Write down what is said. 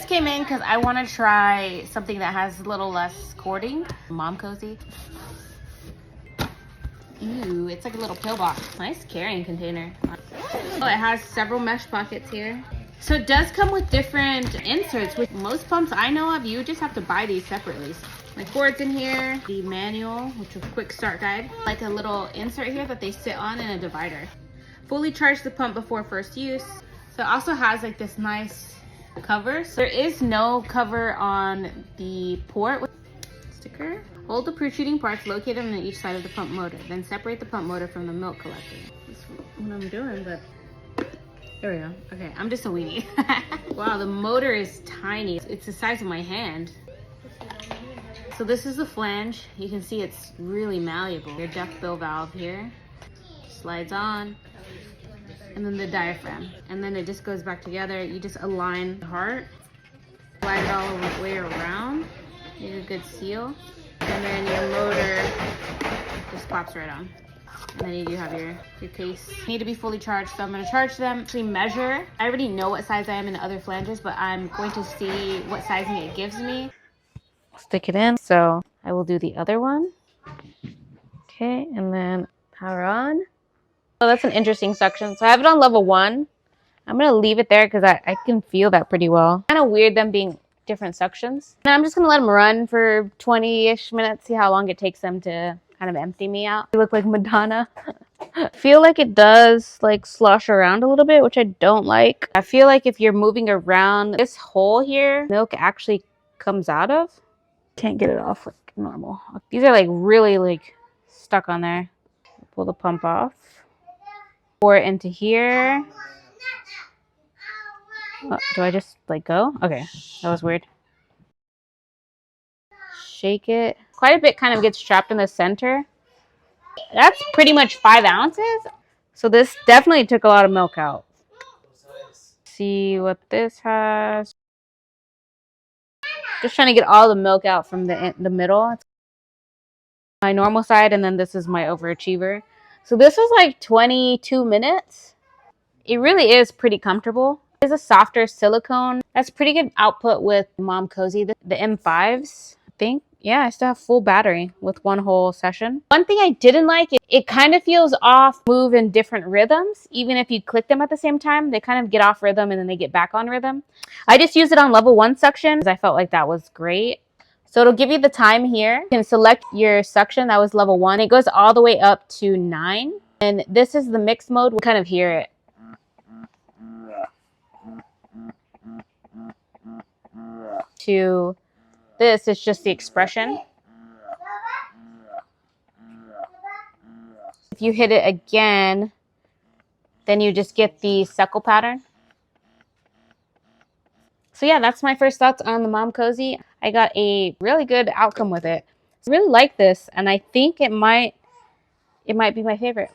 came in because I want to try something that has a little less cording. MOMCOZY. Ooh, it's like a little pill box. Nice carrying container. Oh, it has several mesh pockets here. So it does come with different inserts. With most pumps I know of, you just have to buy these separately. Like cords in here, the manual, which is a quick start guide, like a little insert here that they sit on, and a divider. Fully charge the pump before first use. So it also has like this nice cover. So there is no cover on the port. Sticker. Hold the protruding parts located on each side of the pump motor. Then separate the pump motor from the milk collector. That's what I'm doing, but there we go. Okay, I'm just a weenie. Wow, the motor is tiny. It's the size of my hand. So this is the flange. You can see it's really malleable. Your duckbill valve here slides on, and then the diaphragm, and then it just goes back together. You just align the heart, slide it all the way around, make a good seal, and then your motor just pops right on. And then you do have your case. Need to be fully charged, so I'm going to charge them. Actually measure. I already know what size I am in the other flanges, but I'm going to see what sizing it gives me. Stick it in. So I will do the other one. Okay, and then power on. Oh, that's an interesting suction. So I have it on level 1. I'm going to leave it there because I can feel that pretty well. Kind of weird them being different suctions. And I'm just going to let them run for 20-ish minutes, see how long it takes them to kind of empty me out. You look like Madonna. I feel like it does like slosh around a little bit, which I don't like. I feel like if you're moving around this hole here, milk actually comes out of. Can't get it off like normal. These are like really like stuck on there. Pull the pump off. Pour it into here. Oh, do I just like go? Okay, that was weird. Shake it. Quite a bit kind of gets trapped in the center. That's pretty much 5 ounces. So this definitely took a lot of milk out. See what this has. Just trying to get all the milk out from the middle. It's my normal side, and then this is my overachiever. So this was like 22 minutes. It really is pretty comfortable. It's a softer silicone. That's pretty good output with MOMCOZY, the M5s, I think. Yeah, I still have full battery with one whole session. One thing I didn't like, it kind of feels off, move in different rhythms. Even if you click them at the same time, they kind of get off rhythm and then they get back on rhythm. I just used it on level 1 suction because I felt like that was great. So it'll give you the time here. You can select your suction. That was level 1. It goes all the way up to 9. And this is the mix mode. We kind of hear it. To this, it's just the expression. If you hit it again, then you just get the suckle pattern. So yeah, that's my first thoughts on the MOMCOZY. I got a really good outcome with it. I really like this, and I think it might be my favorite.